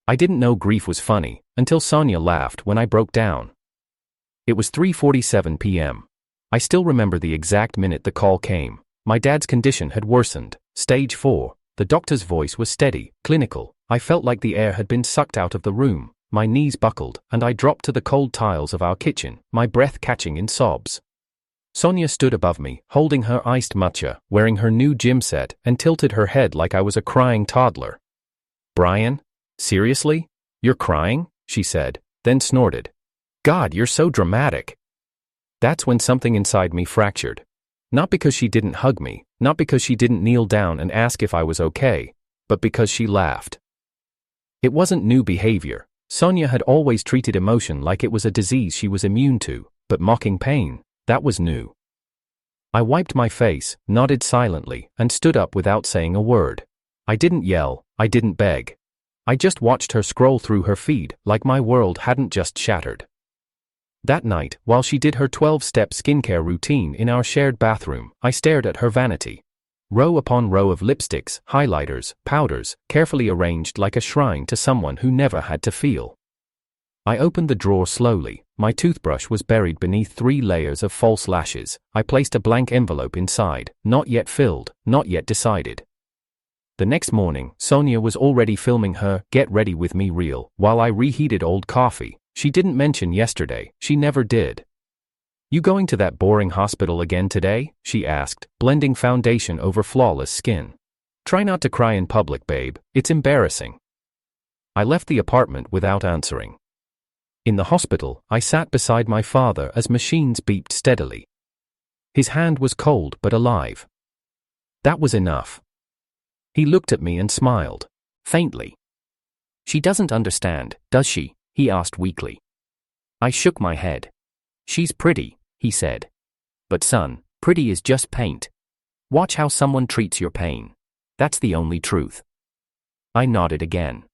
I didn't know grief was funny until Sonia laughed when I broke down. It was 3:47 p.m. I still remember the exact minute the call came. My dad's condition had worsened, stage 4. The doctor's voice was steady, clinical. I felt like the air had been sucked out of the room. My knees buckled, and I dropped to the cold tiles of our kitchen, my breath catching in sobs. Sonia stood above me, holding her iced matcha, wearing her new gym set, and tilted her head like I was a crying toddler. "Brian? Seriously? You're crying?" she said, then snorted. "God, you're so dramatic." That's when something inside me fractured. Not because she didn't hug me, not because she didn't kneel down and ask if I was okay, but because she laughed. It wasn't new behavior. Sonia had always treated emotion like it was a disease she was immune to, but mocking pain, that was new. I wiped my face, nodded silently, and stood up without saying a word. I didn't yell, I didn't beg. I just watched her scroll through her feed like my world hadn't just shattered. That night, while she did her 12-step skincare routine in our shared bathroom, I stared at her vanity. Row upon row of lipsticks, highlighters, powders, carefully arranged like a shrine to someone who never had to feel. I opened the drawer slowly. My toothbrush was buried beneath 3 layers of false lashes. I placed a blank envelope inside, not yet filled, not yet decided. The next morning, Sonia was already filming her "Get Ready With Me" reel while I reheated old coffee. She didn't mention yesterday, she never did. "You going to that boring hospital again today?" she asked, blending foundation over flawless skin. "Try not to cry in public, babe, it's embarrassing." I left the apartment without answering. In the hospital, I sat beside my father as machines beeped steadily. His hand was cold but alive. That was enough. He looked at me and smiled. Faintly. "She doesn't understand, does she?" he asked weakly. I shook my head. "She's pretty," he said. "But son, pretty is just paint. Watch how someone treats your pain. That's the only truth." I nodded again.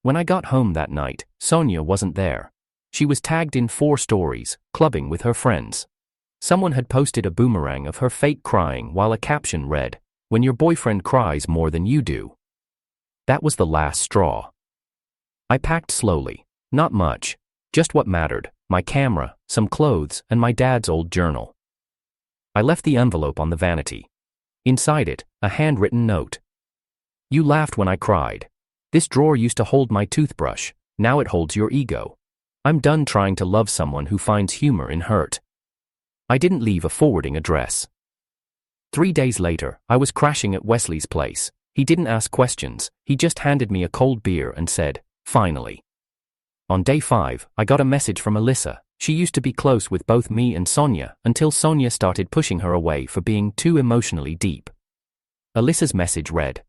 When I got home that night, Sonia wasn't there. She was tagged in 4 stories, clubbing with her friends. Someone had posted a boomerang of her fake crying while a caption read, "When your boyfriend cries more than you do." That was the last straw. I packed slowly. Not much. Just what mattered, my camera, some clothes, and my dad's old journal. I left the envelope on the vanity. Inside it, a handwritten note. "You laughed when I cried. This drawer used to hold my toothbrush, now it holds your ego. I'm done trying to love someone who finds humor in hurt." I didn't leave a forwarding address. 3 days later, I was crashing at Wesley's place. He didn't ask questions, he just handed me a cold beer and said, "Finally." On day 5, I got a message from Alyssa. She used to be close with both me and Sonia until Sonia started pushing her away for being too emotionally deep. Alyssa's message read,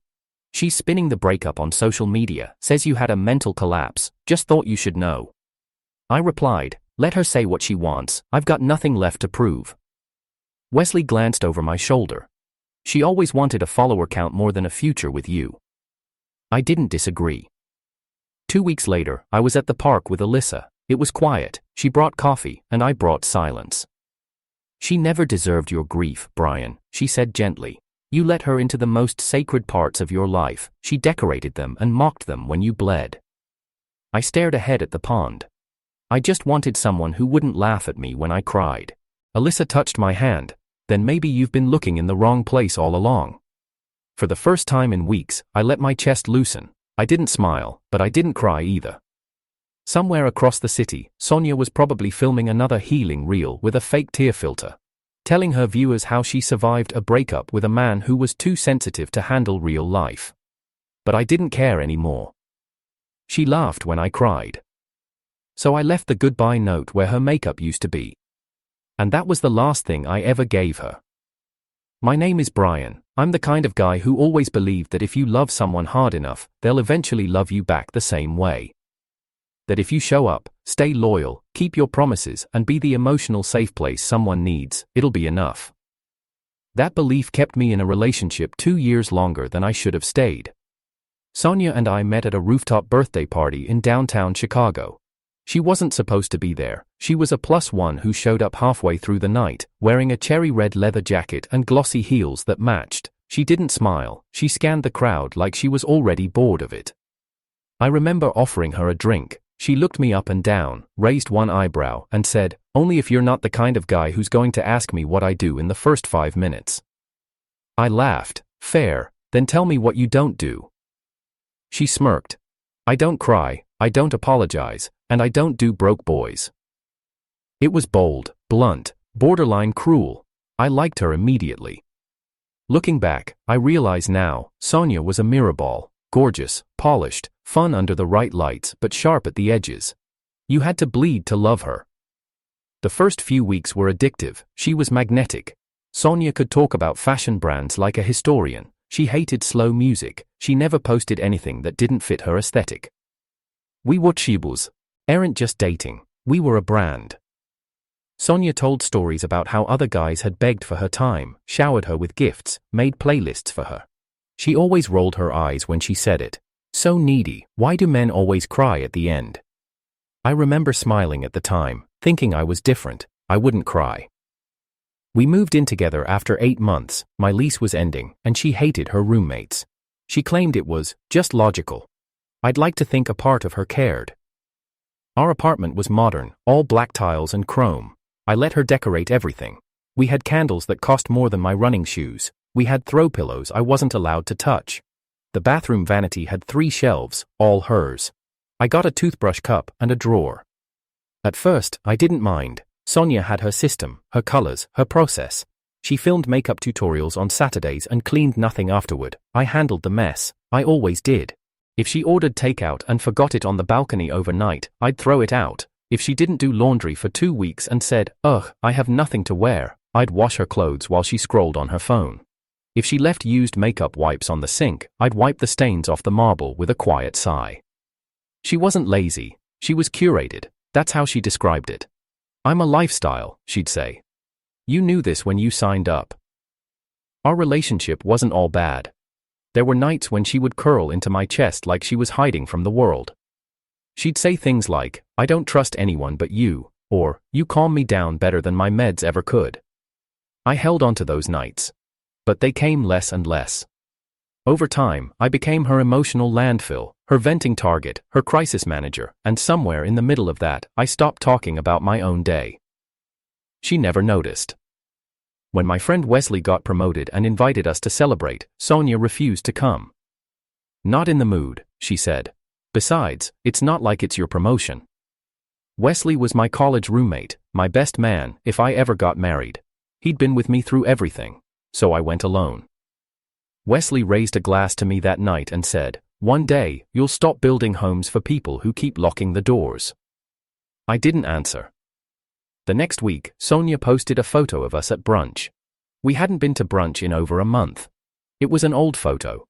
"She's spinning the breakup on social media, says you had a mental collapse, just thought you should know." I replied, "Let her say what she wants, I've got nothing left to prove." Wesley glanced over my shoulder. "She always wanted a follower count more than a future with you." I didn't disagree. 2 weeks later, I was at the park with Alyssa. It was quiet, she brought coffee, and I brought silence. "She never deserved your grief, Brian," she said gently. "You let her into the most sacred parts of your life, she decorated them and mocked them when you bled." I stared ahead at the pond. I just wanted someone who wouldn't laugh at me when I cried. Alyssa touched my hand. "Then maybe you've been looking in the wrong place all along." For the first time in weeks, I let my chest loosen. I didn't smile, but I didn't cry either. Somewhere across the city, Sonia was probably filming another healing reel with a fake tear filter, telling her viewers how she survived a breakup with a man who was too sensitive to handle real life. But I didn't care anymore. She laughed when I cried. So I left the goodbye note where her makeup used to be. And that was the last thing I ever gave her. My name is Brian. I'm the kind of guy who always believed that if you love someone hard enough, they'll eventually love you back the same way. That if you show up, stay loyal, keep your promises, and be the emotional safe place someone needs, it'll be enough. That belief kept me in a relationship 2 years longer than I should have stayed. Sonia and I met at a rooftop birthday party in downtown Chicago. She wasn't supposed to be there. She was a +1 who showed up halfway through the night, wearing a cherry red leather jacket and glossy heels that matched. She didn't smile. She scanned the crowd like she was already bored of it. I remember offering her a drink. She looked me up and down, raised one eyebrow, and said, "Only if you're not the kind of guy who's going to ask me what I do in the first 5 minutes." I laughed. "Fair, then tell me what you don't do." She smirked. "I don't cry, I don't apologize, and I don't do broke boys." It was bold, blunt, borderline cruel. I liked her immediately. Looking back, I realize now, Sonia was a mirror ball, gorgeous, polished, fun under the right lights but sharp at the edges. You had to bleed to love her. The first few weeks were addictive. She was magnetic. Sonia could talk about fashion brands like a historian. She hated slow music. She never posted anything that didn't fit her aesthetic. We were chibus. Aren't just dating. We were a brand. Sonia told stories about how other guys had begged for her time, showered her with gifts, made playlists for her. She always rolled her eyes when she said it. "So needy, why do men always cry at the end?" I remember smiling at the time, thinking I was different. I wouldn't cry. We moved in together after 8 months. My lease was ending, and she hated her roommates. She claimed it was just logical. I'd like to think a part of her cared. Our apartment was modern, all black tiles and chrome. I let her decorate everything. We had candles that cost more than my running shoes. We had throw pillows I wasn't allowed to touch. The bathroom vanity had 3 shelves, all hers. I got a toothbrush cup and a drawer. At first, I didn't mind. Sonia had her system, her colors, her process. She filmed makeup tutorials on Saturdays and cleaned nothing afterward. I handled the mess. I always did. If she ordered takeout and forgot it on the balcony overnight, I'd throw it out. If she didn't do laundry for 2 weeks and said, "Ugh, I have nothing to wear," I'd wash her clothes while she scrolled on her phone. If she left used makeup wipes on the sink, I'd wipe the stains off the marble with a quiet sigh. She wasn't lazy. She was curated. That's how she described it. "I'm a lifestyle," she'd say. "You knew this when you signed up." Our relationship wasn't all bad. There were nights when she would curl into my chest like she was hiding from the world. She'd say things like, "I don't trust anyone but you," or, "You calm me down better than my meds ever could." I held on to those nights. But they came less and less. Over time, I became her emotional landfill, her venting target, her crisis manager, and somewhere in the middle of that, I stopped talking about my own day. She never noticed. When my friend Wesley got promoted and invited us to celebrate, Sonia refused to come. "Not in the mood," she said. "Besides, it's not like it's your promotion." Wesley was my college roommate, my best man, if I ever got married. He'd been with me through everything. So I went alone. Wesley raised a glass to me that night and said, "One day, you'll stop building homes for people who keep locking the doors." I didn't answer. The next week, Sonia posted a photo of us at brunch. We hadn't been to brunch in over a month. It was an old photo.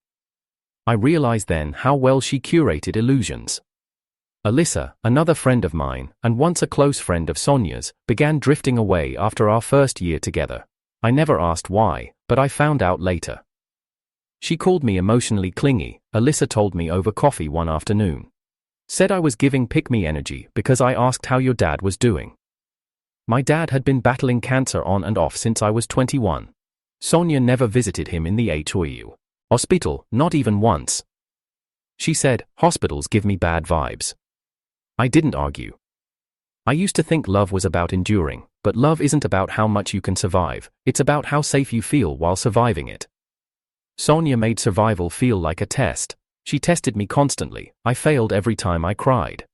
I realized then how well she curated illusions. Alyssa, another friend of mine, and once a close friend of Sonia's, began drifting away after our first year together. I never asked why, but I found out later. She called me emotionally clingy, Alyssa told me over coffee one afternoon. Said I was giving pick-me energy because I asked how your dad was doing. My dad had been battling cancer on and off since I was 21. Sonia never visited him in the HOU hospital, not even once. She said, "Hospitals give me bad vibes." I didn't argue. I used to think love was about enduring, but love isn't about how much you can survive, it's about how safe you feel while surviving it. Sonia made survival feel like a test. She tested me constantly. I failed every time I cried.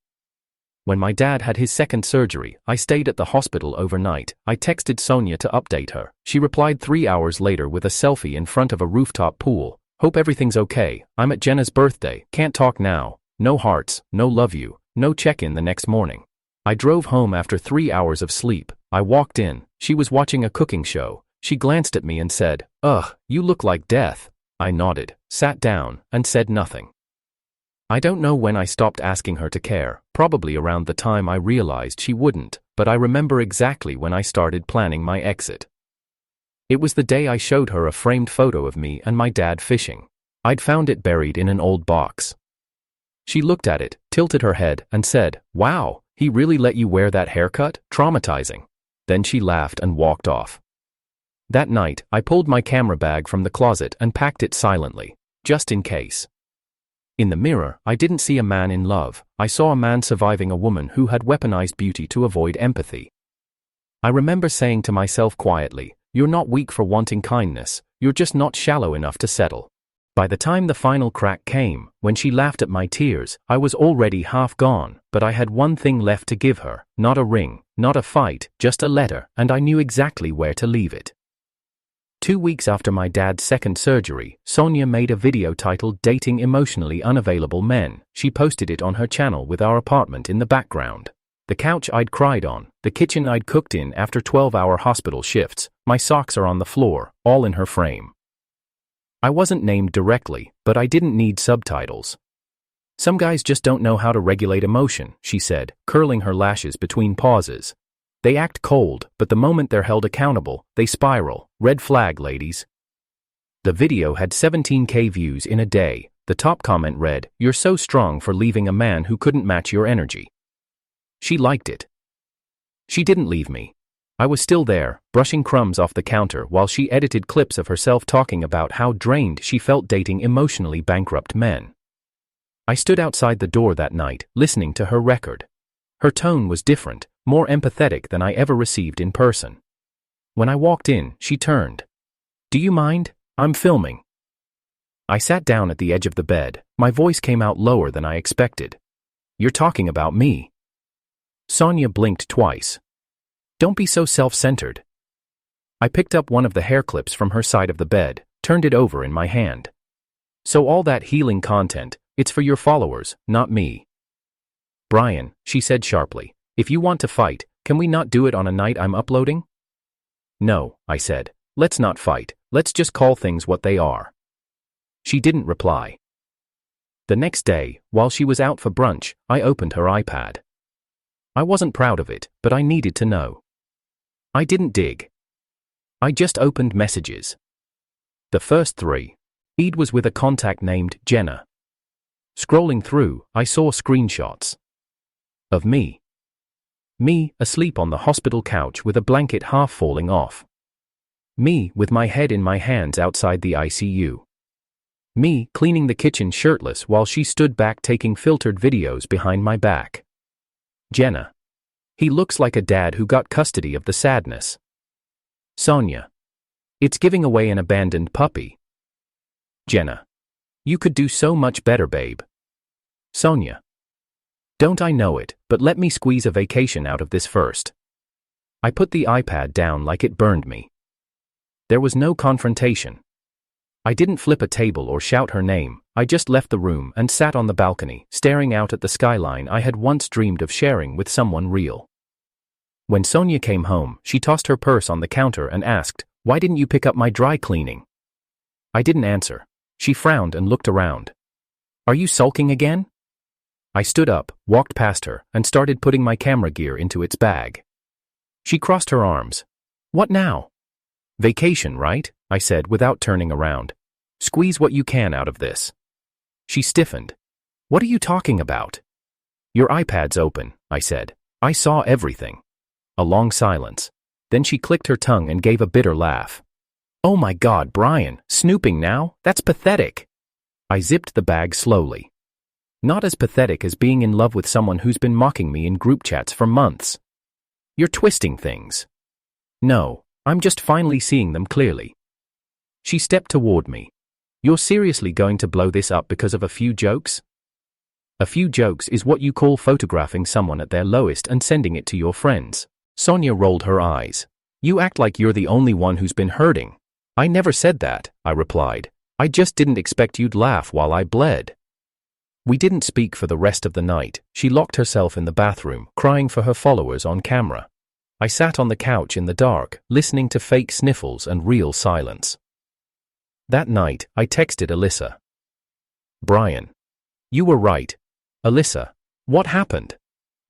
When my dad had his second surgery, I stayed at the hospital overnight. I texted Sonia to update her. She replied 3 hours later with a selfie in front of a rooftop pool. "Hope everything's okay. I'm at Jenna's birthday. Can't talk now. No hearts, no love you, no check-in the next morning." I drove home after 3 hours of sleep. I walked in. She was watching a cooking show. She glanced at me and said, "Ugh, you look like death." I nodded, sat down, and said nothing. I don't know when I stopped asking her to care, probably around the time I realized she wouldn't, but I remember exactly when I started planning my exit. It was the day I showed her a framed photo of me and my dad fishing. I'd found it buried in an old box. She looked at it, tilted her head, and said, "Wow, he really let you wear that haircut? Traumatizing." Then she laughed and walked off. That night, I pulled my camera bag from the closet and packed it silently, just in case. In the mirror, I didn't see a man in love, I saw a man surviving a woman who had weaponized beauty to avoid empathy. I remember saying to myself quietly, "You're not weak for wanting kindness, you're just not shallow enough to settle." By the time the final crack came, when she laughed at my tears, I was already half gone, but I had one thing left to give her, not a ring, not a fight, just a letter, and I knew exactly where to leave it. 2 weeks after my dad's second surgery, Sonia made a video titled "Dating Emotionally Unavailable Men." She posted it on her channel with our apartment in the background. The couch I'd cried on, the kitchen I'd cooked in after 12-hour hospital shifts, my socks are on the floor, all in her frame. I wasn't named directly, but I didn't need subtitles. "Some guys just don't know how to regulate emotion," she said, curling her lashes between pauses. "They act cold, but the moment they're held accountable, they spiral. Red flag, ladies." The video had 17K views in a day. The top comment read, "You're so strong for leaving a man who couldn't match your energy." She liked it. She didn't leave me. I was still there, brushing crumbs off the counter while she edited clips of herself talking about how drained she felt dating emotionally bankrupt men. I stood outside the door that night, listening to her record. Her tone was different, more empathetic than I ever received in person. When I walked in, she turned. "Do you mind? I'm filming." I sat down at the edge of the bed. My voice came out lower than I expected. "You're talking about me." Sonia blinked twice. "Don't be so self-centered." I picked up one of the hair clips from her side of the bed, turned it over in my hand. "So all that healing content, it's for your followers, not me." "Brian," she said sharply, "if you want to fight, can we not do it on a night I'm uploading?" "No," I said, "let's not fight, let's just call things what they are." She didn't reply. The next day, while she was out for brunch, I opened her iPad. I wasn't proud of it, but I needed to know. I didn't dig. I just opened messages. The first 3. Eid was with a contact named Jenna. Scrolling through, I saw screenshots. Of me. Me, asleep on the hospital couch with a blanket half falling off. Me, with my head in my hands outside the ICU. Me, cleaning the kitchen shirtless while she stood back taking filtered videos behind my back. Jenna. He looks like a dad who got custody of the sadness. Sonia. It's giving away an abandoned puppy. Jenna. You could do so much better, babe. Sonia. Don't I know it, but let me squeeze a vacation out of this first. I put the iPad down like it burned me. There was no confrontation. I didn't flip a table or shout her name, I just left the room and sat on the balcony, staring out at the skyline I had once dreamed of sharing with someone real. When Sonia came home, she tossed her purse on the counter and asked, "Why didn't you pick up my dry cleaning?" I didn't answer. She frowned and looked around. "Are you sulking again?" I stood up, walked past her, and started putting my camera gear into its bag. She crossed her arms. "What now?" "Vacation, right?" I said without turning around. "Squeeze what you can out of this." She stiffened. "What are you talking about?" "Your iPad's open," I said. "I saw everything." A long silence. Then she clicked her tongue and gave a bitter laugh. "Oh my God, Brian, snooping now? That's pathetic." I zipped the bag slowly. "Not as pathetic as being in love with someone who's been mocking me in group chats for months." "You're twisting things." "No, I'm just finally seeing them clearly." She stepped toward me. "You're seriously going to blow this up because of a few jokes?" "A few jokes is what you call photographing someone at their lowest and sending it to your friends." Sonia rolled her eyes. "You act like you're the only one who's been hurting." "I never said that," I replied. "I just didn't expect you'd laugh while I bled." We didn't speak for the rest of the night. She locked herself in the bathroom, crying for her followers on camera. I sat on the couch in the dark, listening to fake sniffles and real silence. That night, I texted Alyssa. "Brian. You were right." "Alyssa. What happened?"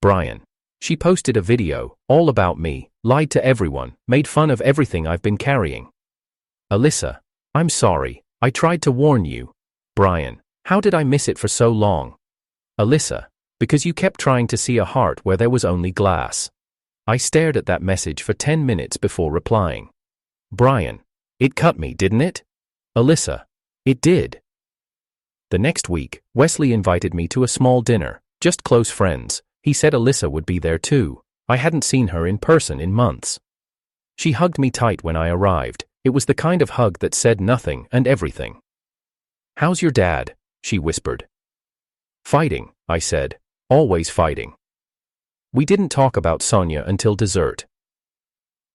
"Brian. She posted a video, all about me, lied to everyone, made fun of everything I've been carrying." "Alyssa. I'm sorry, I tried to warn you." "Brian. How did I miss it for so long?" "Alyssa. Because you kept trying to see a heart where there was only glass." I stared at that message for 10 minutes before replying. "Brian. It cut me, didn't it?" "Alyssa. It did." The next week, Wesley invited me to a small dinner, just close friends. He said Alyssa would be there too. I hadn't seen her in person in months. She hugged me tight when I arrived. It was the kind of hug that said nothing and everything. "How's your dad?" she whispered. "Fighting," I said. "Always fighting." We didn't talk about Sonia until dessert.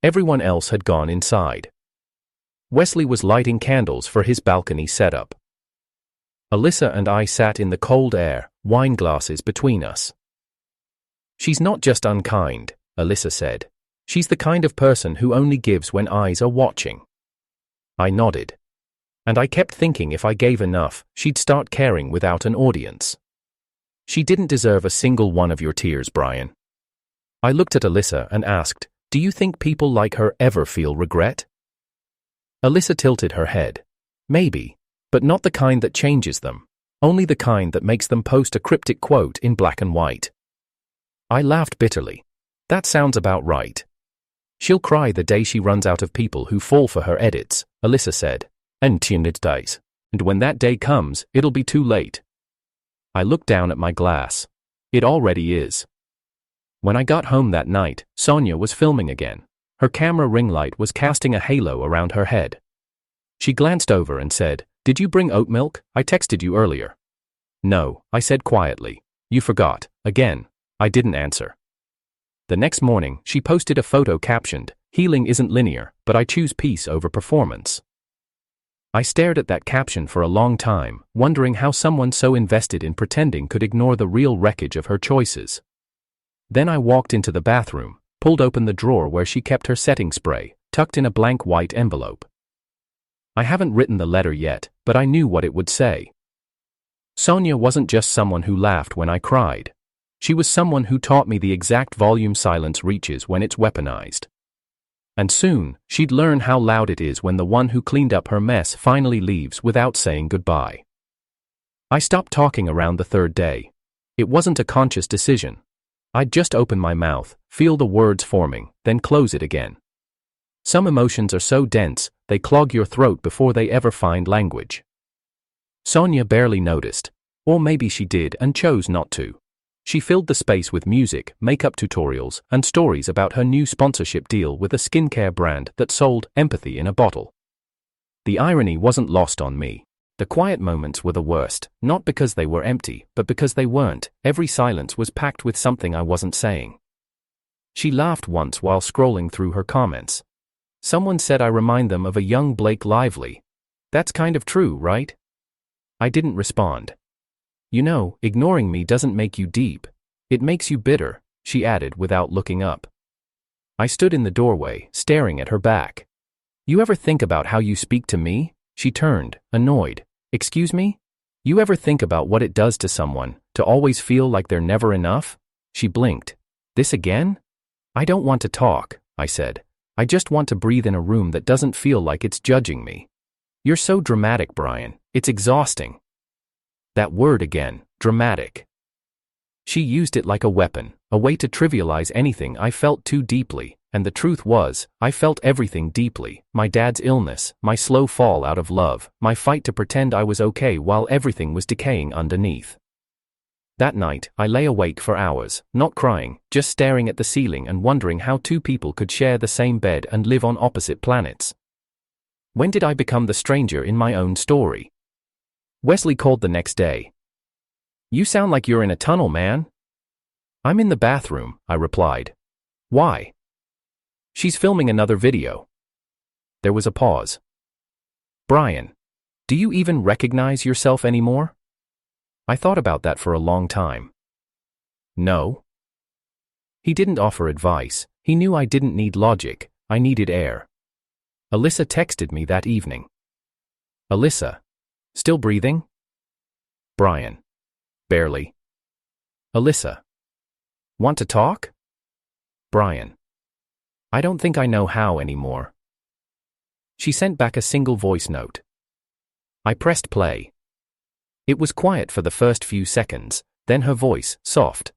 Everyone else had gone inside. Wesley was lighting candles for his balcony setup. Alyssa and I sat in the cold air, wine glasses between us. "She's not just unkind," Alyssa said. "She's the kind of person who only gives when eyes are watching." I nodded. And I kept thinking if I gave enough, she'd start caring without an audience. "She didn't deserve a single one of your tears, Brian." I looked at Alyssa and asked, "Do you think people like her ever feel regret?" Alyssa tilted her head. "Maybe, but not the kind that changes them. Only the kind that makes them post a cryptic quote in black and white." I laughed bitterly. "That sounds about right." "She'll cry the day she runs out of people who fall for her edits," Alyssa said. "And days. And when that day comes, it'll be too late." I looked down at my glass. It already is. When I got home that night, Sonia was filming again. Her camera ring light was casting a halo around her head. She glanced over and said, "Did you bring oat milk? I texted you earlier." "No," I said quietly. "You forgot, again." I didn't answer. The next morning, she posted a photo captioned, "Healing isn't linear, but I choose peace over performance." I stared at that caption for a long time, wondering how someone so invested in pretending could ignore the real wreckage of her choices. Then I walked into the bathroom, pulled open the drawer where she kept her setting spray, tucked in a blank white envelope. I haven't written the letter yet, but I knew what it would say. Sonia wasn't just someone who laughed when I cried. She was someone who taught me the exact volume silence reaches when it's weaponized. And soon, she'd learn how loud it is when the one who cleaned up her mess finally leaves without saying goodbye. I stopped talking around the third day. It wasn't a conscious decision. I'd just open my mouth, feel the words forming, then close it again. Some emotions are so dense, they clog your throat before they ever find language. Sonia barely noticed. Or maybe she did and chose not to. She filled the space with music, makeup tutorials, and stories about her new sponsorship deal with a skincare brand that sold empathy in a bottle. The irony wasn't lost on me. The quiet moments were the worst, not because they were empty, but because they weren't. Every silence was packed with something I wasn't saying. She laughed once while scrolling through her comments. Someone said I remind them of a young Blake Lively. That's kind of true, right? I didn't respond. "You know, ignoring me doesn't make you deep. It makes you bitter," she added without looking up. I stood in the doorway, staring at her back. "You ever think about how you speak to me?" She turned, annoyed. "Excuse me? You ever think about what it does to someone, to always feel like they're never enough?" She blinked. "This again?" "I don't want to talk," I said. "I just want to breathe in a room that doesn't feel like it's judging me." "You're so dramatic, Brian. It's exhausting." That word again, dramatic. She used it like a weapon, a way to trivialize anything I felt too deeply, and the truth was, I felt everything deeply: my dad's illness, my slow fall out of love, my fight to pretend I was okay while everything was decaying underneath. That night, I lay awake for hours, not crying, just staring at the ceiling and wondering how two people could share the same bed and live on opposite planets. When did I become the stranger in my own story? Wesley called the next day. "You sound like you're in a tunnel, man." "I'm in the bathroom," I replied. "Why?" "She's filming another video." There was a pause. "Brian, do you even recognize yourself anymore?" I thought about that for a long time. "No." He didn't offer advice. He knew I didn't need logic, I needed air. Alyssa texted me that evening. "Alyssa. Still breathing?" Brian. "Barely." Alyssa. "Want to talk?" Brian. "I don't think I know how anymore." She sent back a single voice note. I pressed play. It was quiet for the first few seconds, then her voice, soft.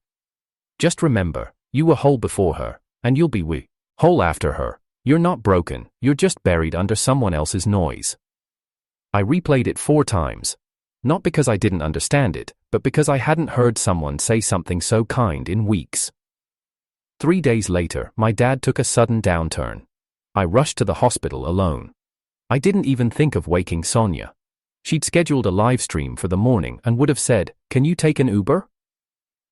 "Just remember, you were whole before her, and you'll be whole after her. You're not broken, you're just buried under someone else's noise." I replayed it 4 times. Not because I didn't understand it, but because I hadn't heard someone say something so kind in weeks. 3 days later, my dad took a sudden downturn. I rushed to the hospital alone. I didn't even think of waking Sonia. She'd scheduled a live stream for the morning and would have said, "Can you take an Uber?"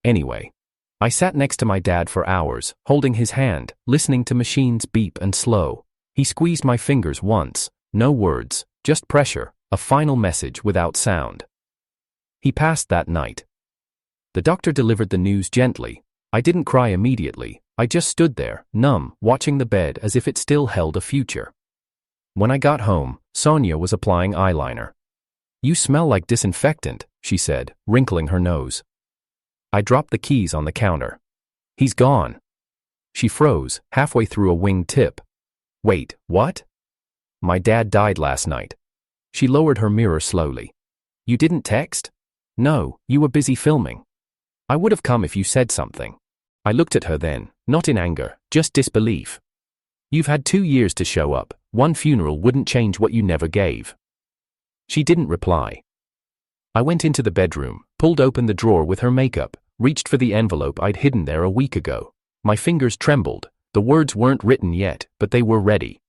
Anyway, I sat next to my dad for hours, holding his hand, listening to machines beep and slow. He squeezed my fingers once, no words, just pressure, a final message without sound. He passed that night. The doctor delivered the news gently. I didn't cry immediately. I just stood there, numb, watching the bed as if it still held a future. When I got home, Sonia was applying eyeliner. "You smell like disinfectant," she said, wrinkling her nose. I dropped the keys on the counter. "He's gone." She froze, halfway through a winged tip. "Wait, what?" "My dad died last night." She lowered her mirror slowly. "You didn't text?" "No, you were busy filming." "I would have come if you said something." I looked at her then, not in anger, just disbelief. "You've had 2 years to show up. One funeral wouldn't change what you never gave." She didn't reply. I went into the bedroom, pulled open the drawer with her makeup, reached for the envelope I'd hidden there a week ago. My fingers trembled. The words weren't written yet, but they were ready.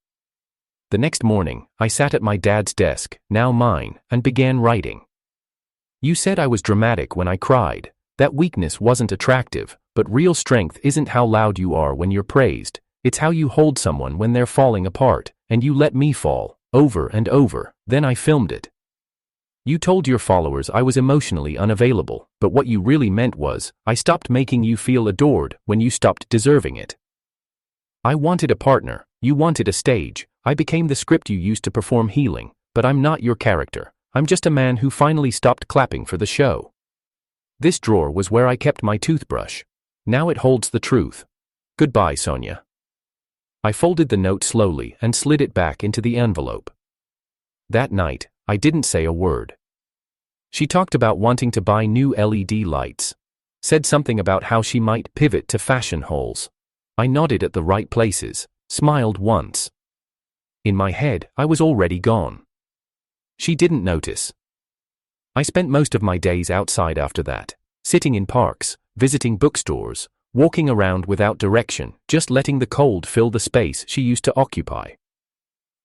The next morning, I sat at my dad's desk, now mine, and began writing. "You said I was dramatic when I cried. That weakness wasn't attractive, but real strength isn't how loud you are when you're praised. It's how you hold someone when they're falling apart, and you let me fall, over and over, then I filmed it. You told your followers I was emotionally unavailable, but what you really meant was, I stopped making you feel adored when you stopped deserving it. I wanted a partner, you wanted a stage, I became the script you used to perform healing, but I'm not your character, I'm just a man who finally stopped clapping for the show. This drawer was where I kept my toothbrush. Now it holds the truth. Goodbye, Sonia." I folded the note slowly and slid it back into the envelope. That night, I didn't say a word. She talked about wanting to buy new LED lights. Said something about how she might pivot to fashion holes. I nodded at the right places, smiled once. In my head, I was already gone. She didn't notice. I spent most of my days outside after that, sitting in parks, visiting bookstores, walking around without direction, just letting the cold fill the space she used to occupy.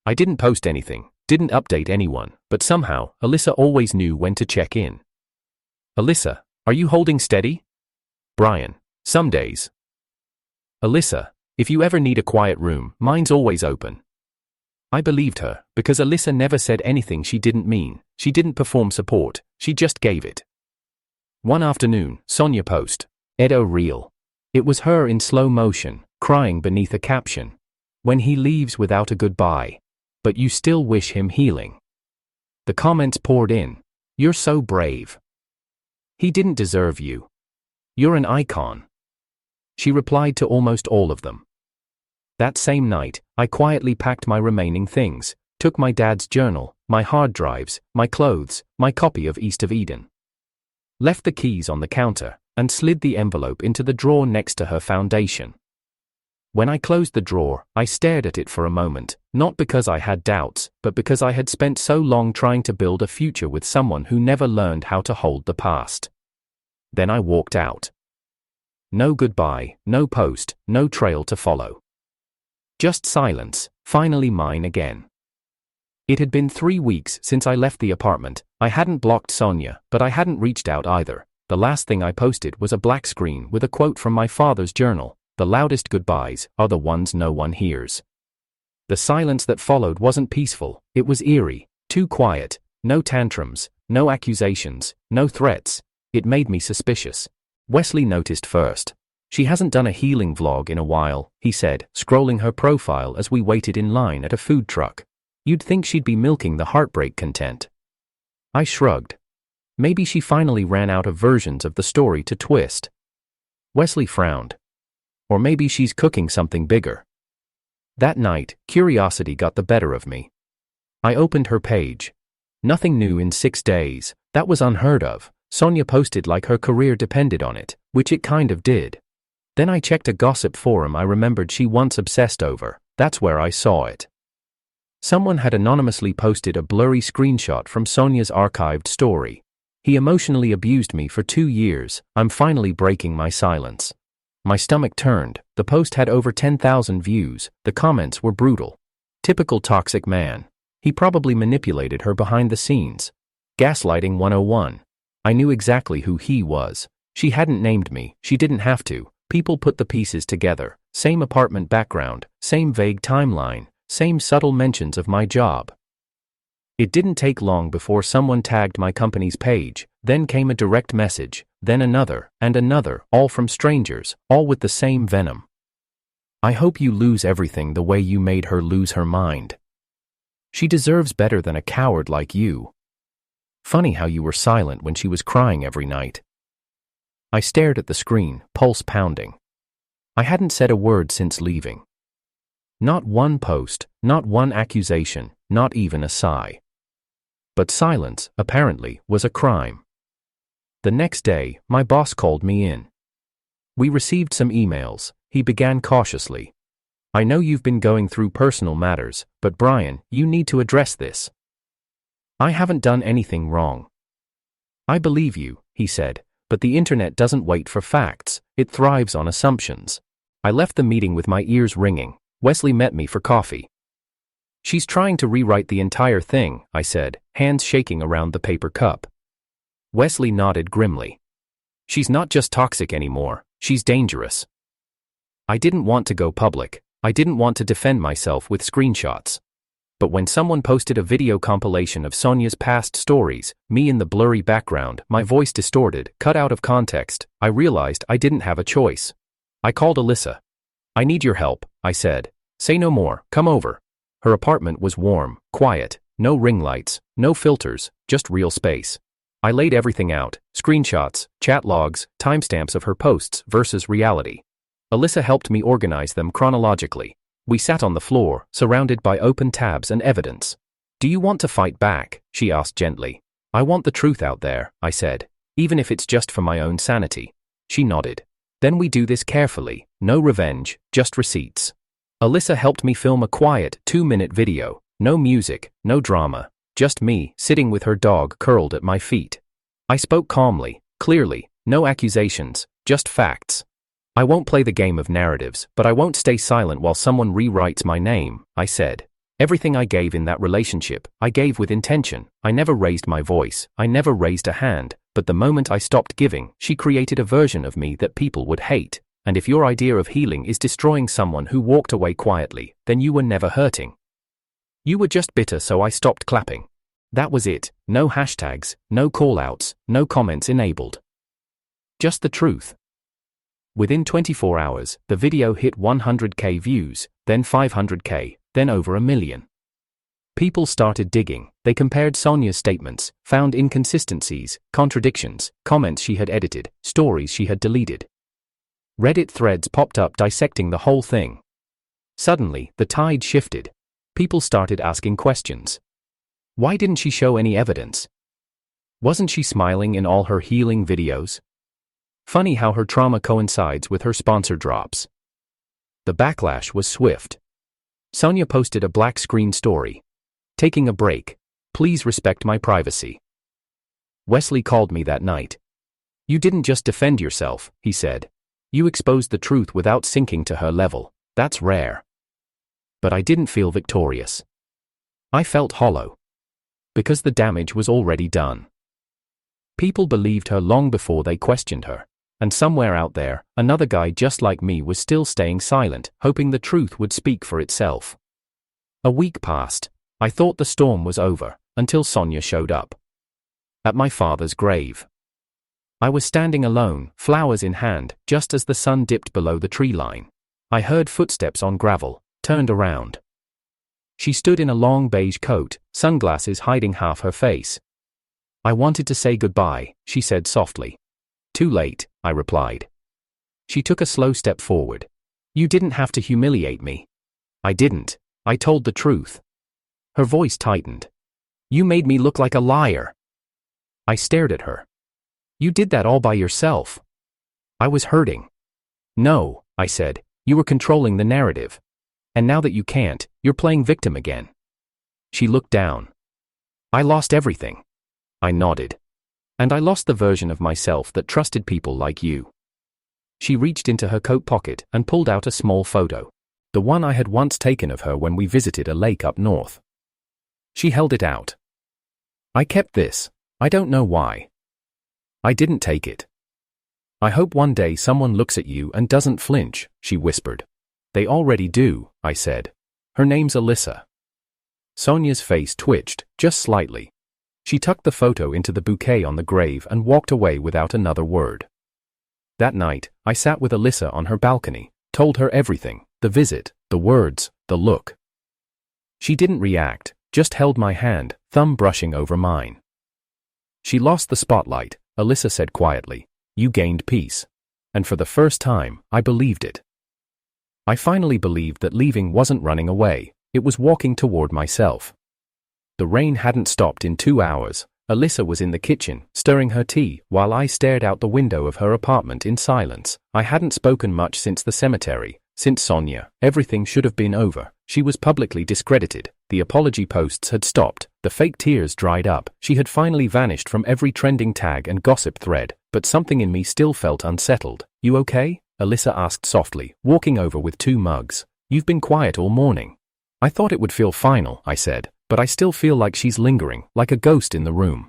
I didn't post anything, didn't update anyone, but somehow, Alyssa always knew when to check in. "Alyssa, are you holding steady?" "Brian, some days." "Alyssa, if you ever need a quiet room, mine's always open." I believed her, because Alyssa never said anything she didn't mean, she didn't perform support, she just gave it. One afternoon, Sonia post, "Edo real." It was her in slow motion, crying beneath a caption. "When he leaves without a goodbye. But you still wish him healing." The comments poured in. "You're so brave." "He didn't deserve you." "You're an icon." She replied to almost all of them. That same night, I quietly packed my remaining things, took my dad's journal, my hard drives, my clothes, my copy of East of Eden. Left the keys on the counter, and slid the envelope into the drawer next to her foundation. When I closed the drawer, I stared at it for a moment, not because I had doubts, but because I had spent so long trying to build a future with someone who never learned how to hold the past. Then I walked out. No goodbye, no post, no trail to follow. Just silence, finally mine again. It had been 3 weeks since I left the apartment. I hadn't blocked Sonia, but I hadn't reached out either. The last thing I posted was a black screen with a quote from my father's journal: "The loudest goodbyes are the ones no one hears." The silence that followed wasn't peaceful, it was eerie, too quiet, no tantrums, no accusations, no threats. It made me suspicious. Wesley noticed first. "She hasn't done a healing vlog in a while," he said, scrolling her profile as we waited in line at a food truck. "You'd think she'd be milking the heartbreak content." I shrugged. Maybe she finally ran out of versions of the story to twist. Wesley frowned. Or maybe she's cooking something bigger. That night, curiosity got the better of me. I opened her page. Nothing new in 6 days, that was unheard of. Sonia posted like her career depended on it, which it kind of did. Then I checked a gossip forum I remembered she once obsessed over. That's where I saw it. Someone had anonymously posted a blurry screenshot from Sonia's archived story. He emotionally abused me for 2 years. I'm finally breaking my silence. My stomach turned. The post had over 10,000 views. The comments were brutal. Typical toxic man. He probably manipulated her behind the scenes. Gaslighting 101. I knew exactly who he was. She hadn't named me. She didn't have to. People put the pieces together. Same apartment background, same vague timeline, same subtle mentions of my job. It didn't take long before someone tagged my company's page, then came a direct message, then another, and another, all from strangers, all with the same venom. I hope you lose everything the way you made her lose her mind. She deserves better than a coward like you. Funny how you were silent when she was crying every night. I stared at the screen, pulse pounding. I hadn't said a word since leaving. Not one post, not one accusation, not even a sigh. But silence, apparently, was a crime. The next day, my boss called me in. We received some emails. He began cautiously. I know you've been going through personal matters, but Brian, you need to address this. I haven't done anything wrong. I believe you, he said, but the internet doesn't wait for facts, it thrives on assumptions. I left the meeting with my ears ringing. Wesley met me for coffee. She's trying to rewrite the entire thing, I said, hands shaking around the paper cup. Wesley nodded grimly. She's not just toxic anymore, she's dangerous. I didn't want to go public. I didn't want to defend myself with screenshots. But when someone posted a video compilation of Sonia's past stories, me in the blurry background, my voice distorted, cut out of context, I realized I didn't have a choice. I called Alyssa. I need your help, I said. Say no more, come over. Her apartment was warm, quiet, no ring lights, no filters, just real space. I laid everything out, screenshots, chat logs, timestamps of her posts versus reality. Alyssa helped me organize them chronologically. We sat on the floor, surrounded by open tabs and evidence. Do you want to fight back? She asked gently. I want the truth out there, I said, even if it's just for my own sanity. She nodded. Then we do this carefully, no revenge, just receipts. Alyssa helped me film a quiet 2-minute video, no music, no drama, just me sitting with her dog curled at my feet. I spoke calmly, clearly, no accusations, just facts. I won't play the game of narratives, but I won't stay silent while someone rewrites my name, I said. Everything I gave in that relationship, I gave with intention. I never raised my voice, I never raised a hand, but the moment I stopped giving, she created a version of me that people would hate. And if your idea of healing is destroying someone who walked away quietly, then you were never hurting. You were just bitter, so I stopped clapping. That was it. No hashtags, no call-outs, no comments enabled. Just the truth. Within 24 hours, the video hit 100k views, then 500k, then over 1 million. People started digging. They compared Sonia's statements, found inconsistencies, contradictions, comments she had edited, stories she had deleted. Reddit threads popped up dissecting the whole thing. Suddenly, the tide shifted. People started asking questions. Why didn't she show any evidence? Wasn't she smiling in all her healing videos? Funny how her trauma coincides with her sponsor drops. The backlash was swift. Sonia posted a black screen story. Taking a break. Please respect my privacy. Wesley called me that night. You didn't just defend yourself, he said. You exposed the truth without sinking to her level. That's rare. But I didn't feel victorious. I felt hollow. Because the damage was already done. People believed her long before they questioned her. And somewhere out there, another guy just like me was still staying silent, hoping the truth would speak for itself. A week passed. I thought the storm was over, until Sonia showed up. At my father's grave. I was standing alone, flowers in hand, just as the sun dipped below the tree line. I heard footsteps on gravel, turned around. She stood in a long beige coat, sunglasses hiding half her face. I wanted to say goodbye, she said softly. Too late, I replied. She took a slow step forward. You didn't have to humiliate me. I didn't. I told the truth. Her voice tightened. You made me look like a liar. I stared at her. You did that all by yourself. I was hurting. No, I said, you were controlling the narrative. And now that you can't, you're playing victim again. She looked down. I lost everything. I nodded. And I lost the version of myself that trusted people like you. She reached into her coat pocket and pulled out a small photo. The one I had once taken of her when we visited a lake up north. She held it out. I kept this. I don't know why. I didn't take it. I hope one day someone looks at you and doesn't flinch, she whispered. They already do, I said. Her name's Alyssa. Sonia's face twitched, just slightly. She tucked the photo into the bouquet on the grave and walked away without another word. That night, I sat with Alyssa on her balcony, told her everything, the visit, the words, the look. She didn't react, just held my hand, thumb brushing over mine. She lost the spotlight, Alyssa said quietly. You gained peace. And for the first time, I believed it. I finally believed that leaving wasn't running away, it was walking toward myself. The rain hadn't stopped in 2 hours. Alyssa was in the kitchen, stirring her tea, while I stared out the window of her apartment in silence. I hadn't spoken much since the cemetery. Since Sonia, everything should have been over. She was publicly discredited. The apology posts had stopped. The fake tears dried up. She had finally vanished from every trending tag and gossip thread. But something in me still felt unsettled. You okay? Alyssa asked softly, walking over with 2 mugs. You've been quiet all morning. I thought it would feel final, I said, but I still feel like she's lingering, like a ghost in the room.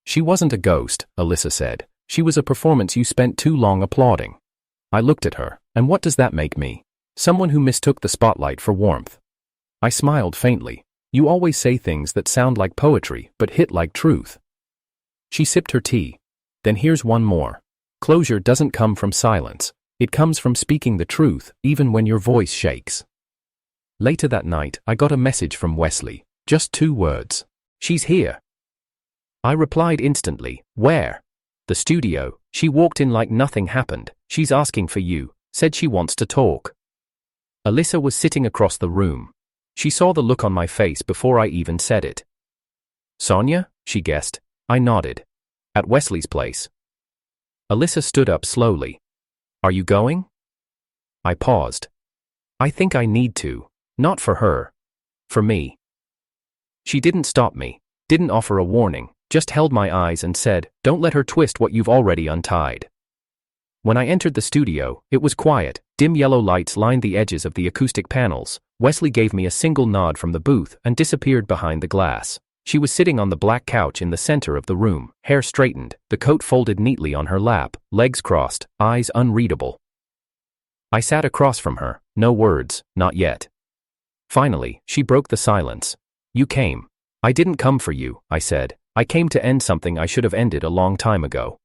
She wasn't a ghost, Alyssa said. She was a performance you spent too long applauding. I looked at her, and what does that make me? Someone who mistook the spotlight for warmth. I smiled faintly. You always say things that sound like poetry, but hit like truth. She sipped her tea. Then here's one more. Closure doesn't come from silence. It comes from speaking the truth, even when your voice shakes. Later that night, I got a message from Wesley. Just 2 words. She's here. I replied instantly. Where? The studio. She walked in like nothing happened. She's asking for you. Said she wants to talk. Alyssa was sitting across the room. She saw the look on my face before I even said it. Sonia? She guessed. I nodded. At Wesley's place. Alyssa stood up slowly. Are you going? I paused. I think I need to. Not for her. For me. She didn't stop me, didn't offer a warning, just held my eyes and said, don't let her twist what you've already untied. When I entered the studio, it was quiet. Dim yellow lights lined the edges of the acoustic panels. Wesley gave me a single nod from the booth and disappeared behind the glass. She was sitting on the black couch in the center of the room, hair straightened, the coat folded neatly on her lap, legs crossed, eyes unreadable. I sat across from her, no words, not yet. Finally, she broke the silence. You came. I didn't come for you, I said. I came to end something I should have ended a long time ago.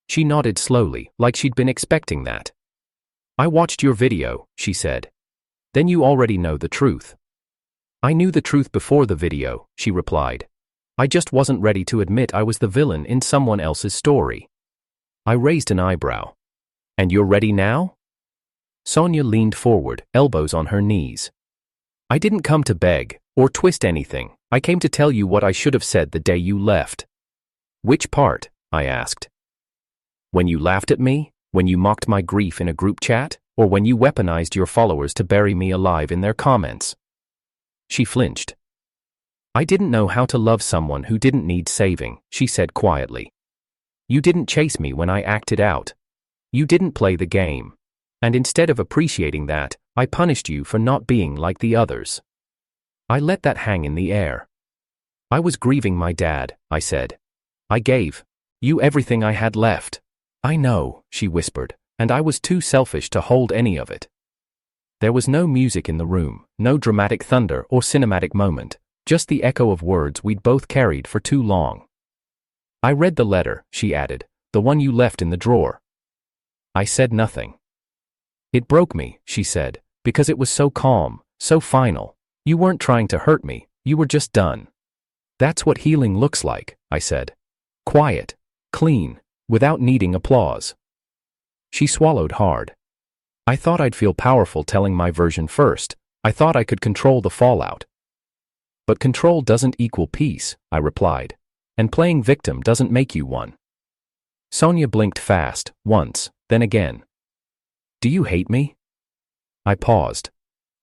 She nodded slowly, like she'd been expecting that. I watched your video, she said. Then you already know the truth. I knew the truth before the video, she replied. I just wasn't ready to admit I was the villain in someone else's story. I raised an eyebrow. And you're ready now? Sonia leaned forward, elbows on her knees. I didn't come to beg, or twist anything. I came to tell you what I should have said the day you left. Which part? I asked. When you laughed at me? When you mocked my grief in a group chat? Or when you weaponized your followers to bury me alive in their comments? She flinched. I didn't know how to love someone who didn't need saving, she said quietly. You didn't chase me when I acted out. You didn't play the game. And instead of appreciating that, I punished you for not being like the others. I let that hang in the air. I was grieving my dad, I said. I gave you everything I had left. I know, she whispered, and I was too selfish to hold any of it. There was no music in the room, no dramatic thunder or cinematic moment, just the echo of words we'd both carried for too long. I read the letter, she added, the one you left in the drawer. I said nothing. It broke me, she said, because it was so calm, so final. You weren't trying to hurt me, you were just done. That's what healing looks like, I said. Quiet, clean, without needing applause. She swallowed hard. I thought I'd feel powerful telling my version first. I thought I could control the fallout. But control doesn't equal peace, I replied. And playing victim doesn't make you one. Sonia blinked fast, once, then again. Do you hate me? I paused.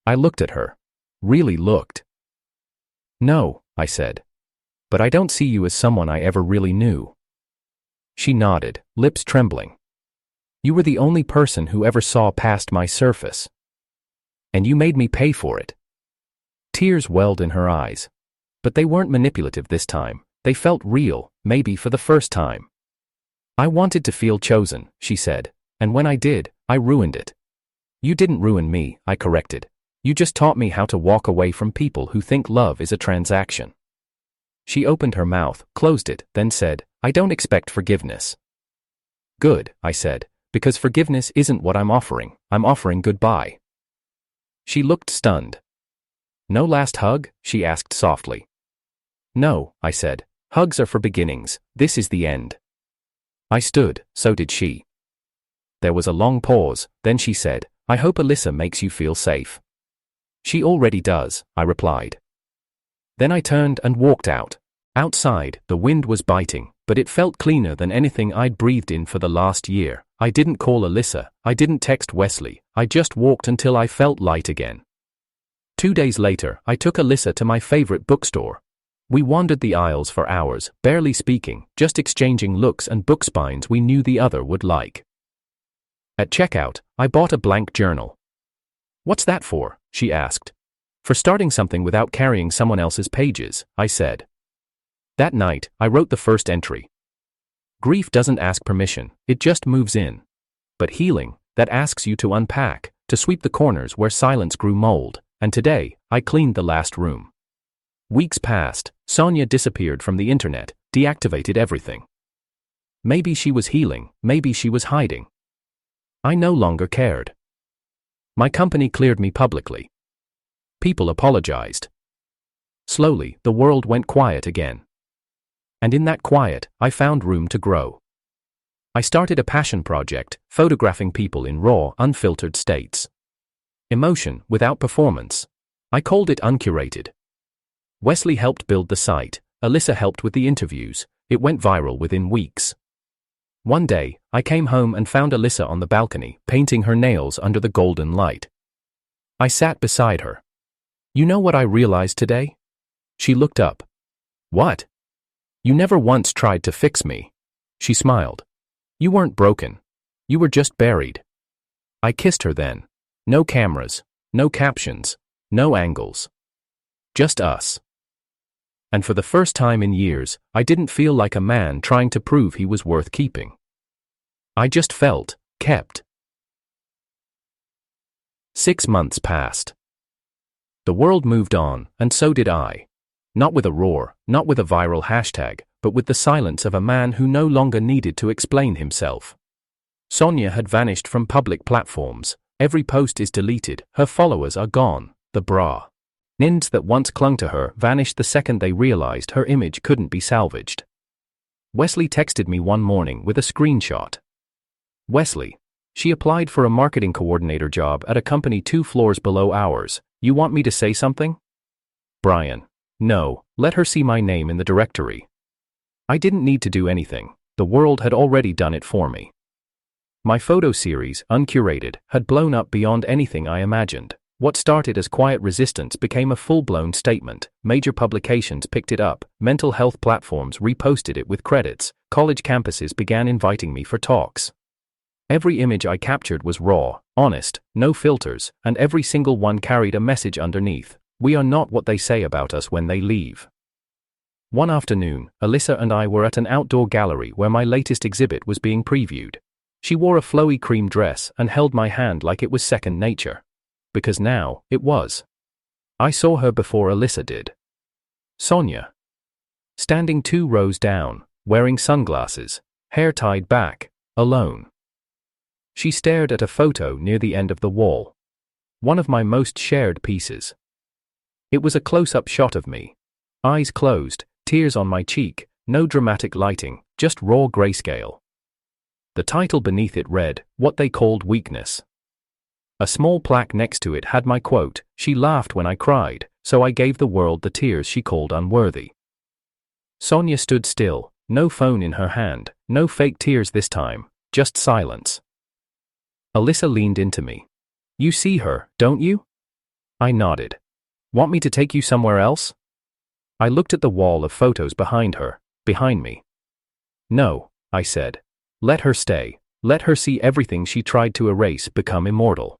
I looked at her. Really looked. No, I said. But I don't see you as someone I ever really knew. She nodded, lips trembling. You were the only person who ever saw past my surface. And you made me pay for it. Tears welled in her eyes. But they weren't manipulative this time. They felt real, maybe for the first time. I wanted to feel chosen, she said, and when I did, I ruined it. You didn't ruin me, I corrected. You just taught me how to walk away from people who think love is a transaction. She opened her mouth, closed it, then said, I don't expect forgiveness. Good, I said, because forgiveness isn't what I'm offering goodbye. She looked stunned. No last hug? She asked softly. No, I said, hugs are for beginnings, this is the end. I stood, so did she. There was a long pause, then she said, I hope Alyssa makes you feel safe. She already does, I replied. Then I turned and walked out. Outside, the wind was biting, but it felt cleaner than anything I'd breathed in for the last year. I didn't call Alyssa, I didn't text Wesley, I just walked until I felt light again. 2 days later, I took Alyssa to my favorite bookstore. We wandered the aisles for hours, barely speaking, just exchanging looks and book spines we knew the other would like. At checkout, I bought a blank journal. What's that for? She asked. For starting something without carrying someone else's pages, I said. That night, I wrote the first entry. Grief doesn't ask permission, it just moves in. But healing, that asks you to unpack, to sweep the corners where silence grew mold, and today, I cleaned the last room. Weeks passed, Sonia disappeared from the internet, deactivated everything. Maybe she was healing, maybe she was hiding. I no longer cared. My company cleared me publicly. People apologized. Slowly, the world went quiet again. And in that quiet, I found room to grow. I started a passion project, photographing people in raw, unfiltered states. Emotion without performance. I called it uncurated. Wesley helped build the site, Alyssa helped with the interviews, it went viral within weeks. One day, I came home and found Alyssa on the balcony, painting her nails under the golden light. I sat beside her. You know what I realized today? She looked up. What? You never once tried to fix me. She smiled. You weren't broken. You were just buried. I kissed her then. No cameras, no captions, no angles. Just us. And for the first time in years, I didn't feel like a man trying to prove he was worth keeping. I just felt kept. 6 months passed. The world moved on, and so did I. Not with a roar, not with a viral hashtag, but with the silence of a man who no longer needed to explain himself. Sonia had vanished from public platforms. Every post is deleted, her followers are gone, the NINs that once clung to her vanished the second they realized her image couldn't be salvaged. Wesley texted me one morning with a screenshot. Wesley. She applied for a marketing coordinator job at a company 2 floors below ours. You want me to say something? Brian. No, let her see my name in the directory. I didn't need to do anything, the world had already done it for me. My photo series, uncurated, had blown up beyond anything I imagined. What started as quiet resistance became a full-blown statement. Major publications picked it up, mental health platforms reposted it with credits, college campuses began inviting me for talks. Every image I captured was raw, honest, no filters, and every single one carried a message underneath. We are not what they say about us when they leave. One afternoon, Alyssa and I were at an outdoor gallery where my latest exhibit was being previewed. She wore a flowy cream dress and held my hand like it was second nature. Because now, it was. I saw her before Alyssa did. Sonia. Standing 2 rows down, wearing sunglasses, hair tied back, alone. She stared at a photo near the end of the wall. One of my most shared pieces. It was a close-up shot of me. Eyes closed, tears on my cheek, no dramatic lighting, just raw grayscale. The title beneath it read, What They Called Weakness. A small plaque next to it had my quote, She laughed when I cried, so I gave the world the tears she called unworthy. Sonia stood still, no phone in her hand, no fake tears this time, just silence. Alyssa leaned into me. You see her, don't you? I nodded. Want me to take you somewhere else? I looked at the wall of photos behind her, behind me. No, I said. Let her stay. Let her see everything she tried to erase become immortal.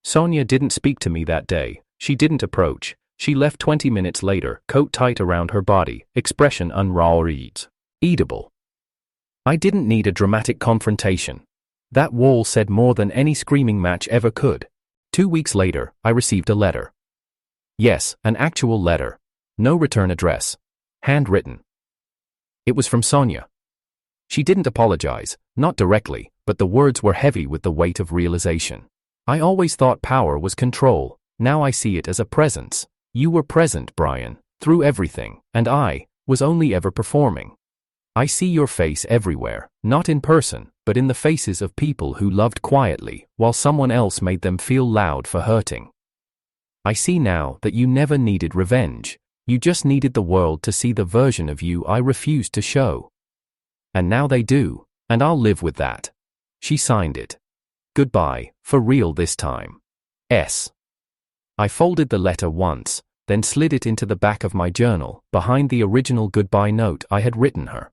Sonia didn't speak to me that day. She didn't approach. She left 20 minutes later, coat tight around her body, expression unreadable. I didn't need a dramatic confrontation. That wall said more than any screaming match ever could. 2 weeks later, I received a letter. Yes, an actual letter. No return address. Handwritten. It was from Sonia. She didn't apologize, not directly, but the words were heavy with the weight of realization. I always thought power was control. Now I see it as a presence. You were present, Brian, through everything, and I was only ever performing. I see your face everywhere, not in person, but in the faces of people who loved quietly, while someone else made them feel loud for hurting. I see now that you never needed revenge. You just needed the world to see the version of you I refused to show. And now they do, and I'll live with that. She signed it. Goodbye, for real this time. S. I folded the letter once, then slid it into the back of my journal, behind the original goodbye note I had written her.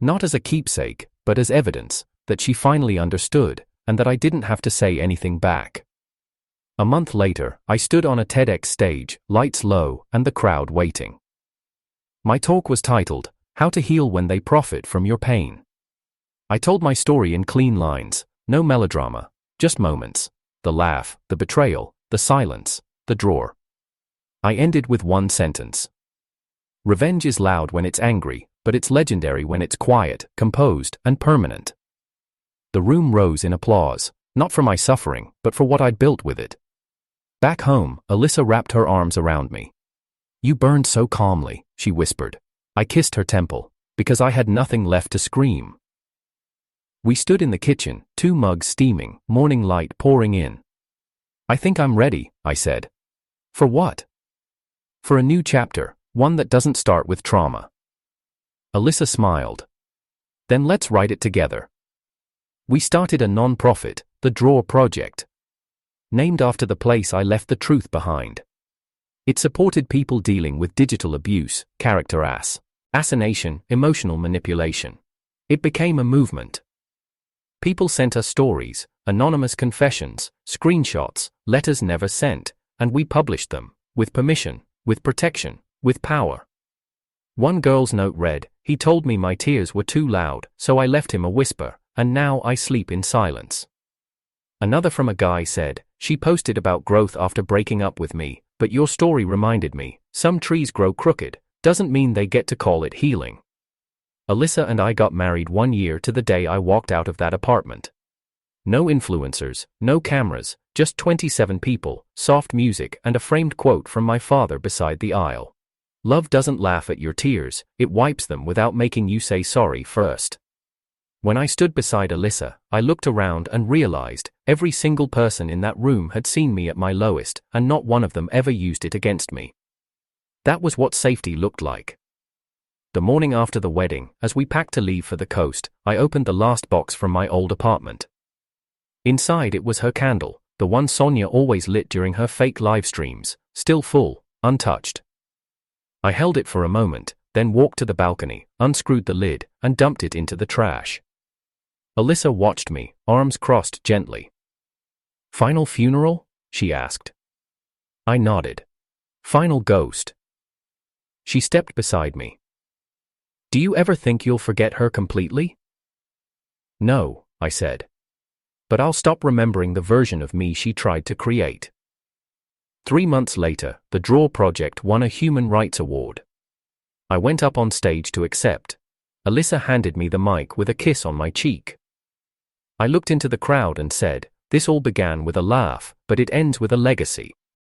Not as a keepsake, but as evidence that she finally understood, and that I didn't have to say anything back. A month later, I stood on a TEDx stage, lights low, and the crowd waiting. My talk was titled, How to Heal When They Profit from Your Pain. I told my story in clean lines, no melodrama, just moments. The laugh, the betrayal, the silence, the drawer. I ended with one sentence. Revenge is loud when it's angry, but it's legendary when it's quiet, composed, and permanent. The room rose in applause, not for my suffering, but for what I'd built with it. Back home, Alyssa wrapped her arms around me. You burned so calmly, she whispered. I kissed her temple, because I had nothing left to scream. We stood in the kitchen, 2 mugs steaming, morning light pouring in. I think I'm ready, I said. For what? For a new chapter, one that doesn't start with trauma. Alyssa smiled. Then let's write it together. We started a non-profit, the Draw Project. Named after the place I left the truth behind. It supported people dealing with digital abuse, character assassination, emotional manipulation. It became a movement. People sent us stories, anonymous confessions, screenshots, letters never sent, and we published them, with permission, with protection, with power. One girl's note read, he told me my tears were too loud, so I left him a whisper, and now I sleep in silence. Another from a guy said, she posted about growth after breaking up with me, but your story reminded me, some trees grow crooked, doesn't mean they get to call it healing. Alyssa and I got married 1 year to the day I walked out of that apartment. No influencers, no cameras, just 27 people, soft music, and a framed quote from my father beside the aisle. Love doesn't laugh at your tears, it wipes them without making you say sorry first. When I stood beside Alyssa, I looked around and realized every single person in that room had seen me at my lowest, and not one of them ever used it against me. That was what safety looked like. The morning after the wedding, as we packed to leave for the coast, I opened the last box from my old apartment. Inside it was her candle, the one Sonia always lit during her fake live streams, still full, untouched. I held it for a moment, then walked to the balcony, unscrewed the lid, and dumped it into the trash. Alyssa watched me, arms crossed gently. Final funeral? She asked. I nodded. Final ghost. She stepped beside me. Do you ever think you'll forget her completely? No, I said. But I'll stop remembering the version of me she tried to create. 3 months later, the Draw Project won a Human Rights Award. I went up on stage to accept. Alyssa handed me the mic with a kiss on my cheek. I looked into the crowd and said, this all began with a laugh, but it ends with a legacy.